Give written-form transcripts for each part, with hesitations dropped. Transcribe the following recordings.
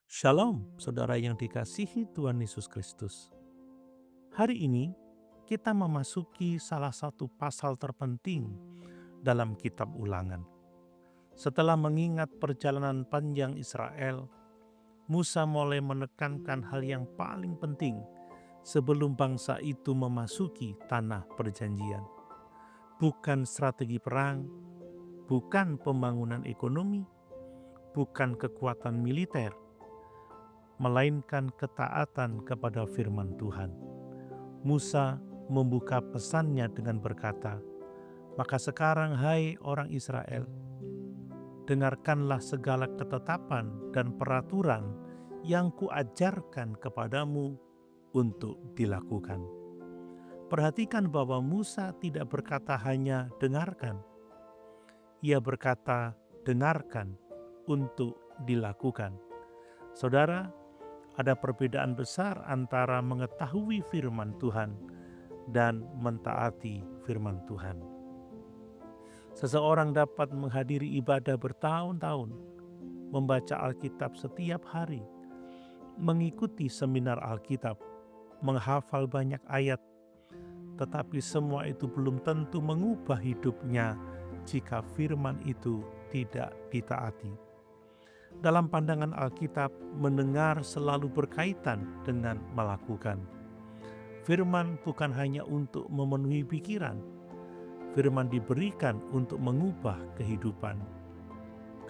Shalom, saudara yang dikasihi Tuhan Yesus Kristus. Hari ini kita memasuki salah satu pasal terpenting dalam kitab Ulangan. Setelah mengingat perjalanan panjang Israel, Musa mulai menekankan hal yang paling penting sebelum bangsa itu memasuki tanah perjanjian. Bukan strategi perang, bukan pembangunan ekonomi, bukan kekuatan militer, melainkan ketaatan kepada firman Tuhan. Musa membuka pesannya dengan berkata, "Maka sekarang hai orang Israel, dengarkanlah segala ketetapan dan peraturan yang kuajarkan kepadamu untuk dilakukan." Perhatikan bahwa Musa tidak berkata hanya dengarkan. Ia berkata dengarkan untuk dilakukan. Saudara, ada perbedaan besar antara mengetahui firman Tuhan dan mentaati firman Tuhan. Seseorang dapat menghadiri ibadah bertahun-tahun, membaca Alkitab setiap hari, mengikuti seminar Alkitab, menghafal banyak ayat, tetapi semua itu belum tentu mengubah hidupnya jika firman itu tidak ditaati. Dalam pandangan Alkitab, mendengar selalu berkaitan dengan melakukan. Firman bukan hanya untuk memenuhi pikiran, firman diberikan untuk mengubah kehidupan.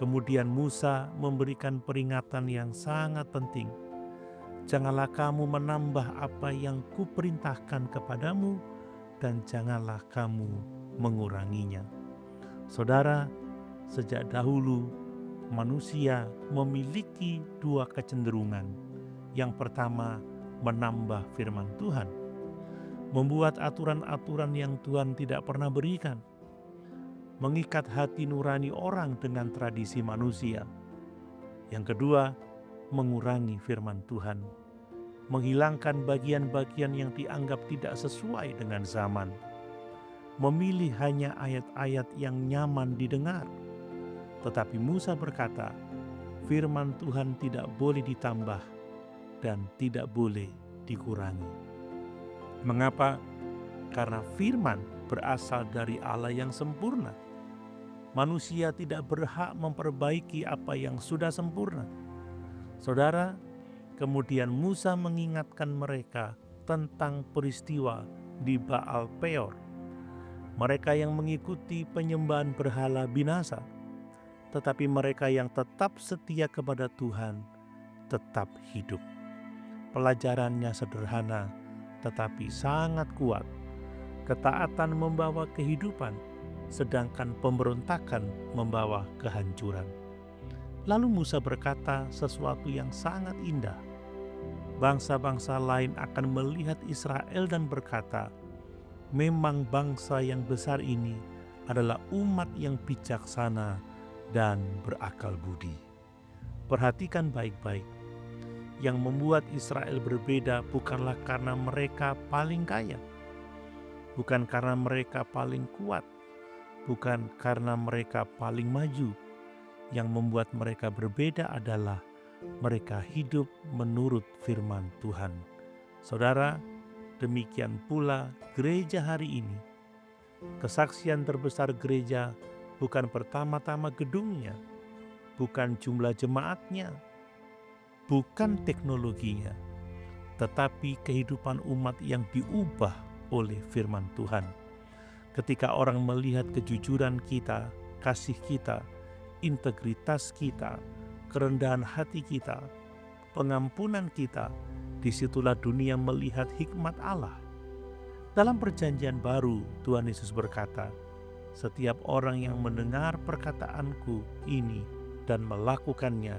Kemudian Musa memberikan peringatan yang sangat penting. Janganlah kamu menambah apa yang kuperintahkan kepadamu, dan janganlah kamu menguranginya. Saudara, sejak dahulu manusia memiliki dua kecenderungan. Yang pertama, menambah firman Tuhan, membuat aturan-aturan yang Tuhan tidak pernah berikan, mengikat hati nurani orang dengan tradisi manusia. Yang kedua, mengurangi firman Tuhan, menghilangkan bagian-bagian yang dianggap tidak sesuai dengan zaman, memilih hanya ayat-ayat yang nyaman didengar. Tetapi Musa berkata, firman Tuhan tidak boleh ditambah dan tidak boleh dikurangi. Mengapa? Karena firman berasal dari Allah yang sempurna. Manusia tidak berhak memperbaiki apa yang sudah sempurna. Saudara, kemudian Musa mengingatkan mereka tentang peristiwa di Baal Peor. Mereka yang mengikuti penyembahan berhala binasa, tetapi mereka yang tetap setia kepada Tuhan tetap hidup. Pelajarannya sederhana tetapi sangat kuat. Ketaatan membawa kehidupan, sedangkan pemberontakan membawa kehancuran. Lalu Musa berkata sesuatu yang sangat indah. Bangsa-bangsa lain akan melihat Israel dan berkata, memang bangsa yang besar ini adalah umat yang bijaksana dan berakal budi. Perhatikan baik-baik. Yang membuat Israel berbeda bukanlah karena mereka paling kaya, bukan karena mereka paling kuat, bukan karena mereka paling maju. Yang membuat mereka berbeda adalah mereka hidup menurut firman Tuhan. Saudara, demikian pula gereja hari ini. Kesaksian terbesar gereja bukan pertama-tama gedungnya, bukan jumlah jemaatnya, bukan teknologinya, tetapi kehidupan umat yang diubah oleh firman Tuhan. Ketika orang melihat kejujuran kita, kasih kita, integritas kita, kerendahan hati kita, pengampunan kita, disitulah dunia melihat hikmat Allah. Dalam perjanjian baru, Tuhan Yesus berkata, setiap orang yang mendengar perkataanku ini dan melakukannya,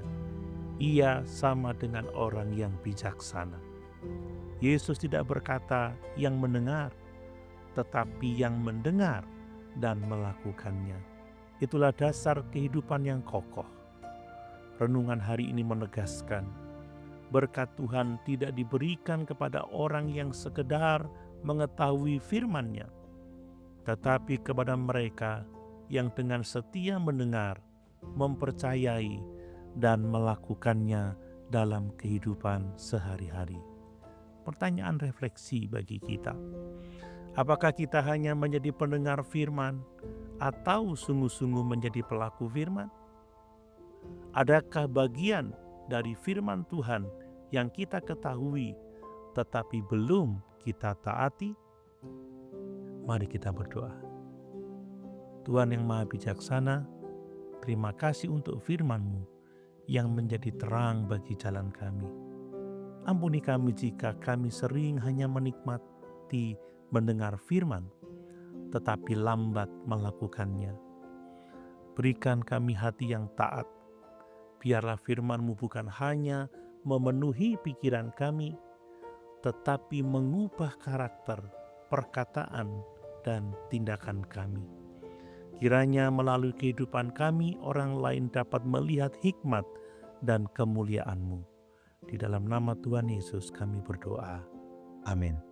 ia sama dengan orang yang bijaksana. Yesus tidak berkata yang mendengar, tetapi yang mendengar dan melakukannya. Itulah dasar kehidupan yang kokoh. Renungan hari ini menegaskan, berkat Tuhan tidak diberikan kepada orang yang sekedar mengetahui firman-Nya, tetapi kepada mereka yang dengan setia mendengar, mempercayai, dan melakukannya dalam kehidupan sehari-hari. Pertanyaan refleksi bagi kita. Apakah kita hanya menjadi pendengar firman atau sungguh-sungguh menjadi pelaku firman? Adakah bagian dari firman Tuhan yang kita ketahui tetapi belum kita taati? Mari kita berdoa. Tuhan yang Maha Bijaksana, terima kasih untuk firman-Mu yang menjadi terang bagi jalan kami. Ampuni kami jika kami sering hanya menikmati mendengar firman, tetapi lambat melakukannya. Berikan kami hati yang taat. Biarlah firman-Mu bukan hanya memenuhi pikiran kami, tetapi mengubah karakter, perkataan, dan tindakan kami. Kiranya melalui kehidupan kami, orang lain dapat melihat hikmat dan kemuliaan-Mu. Di dalam nama Tuhan Yesus kami berdoa. Amin.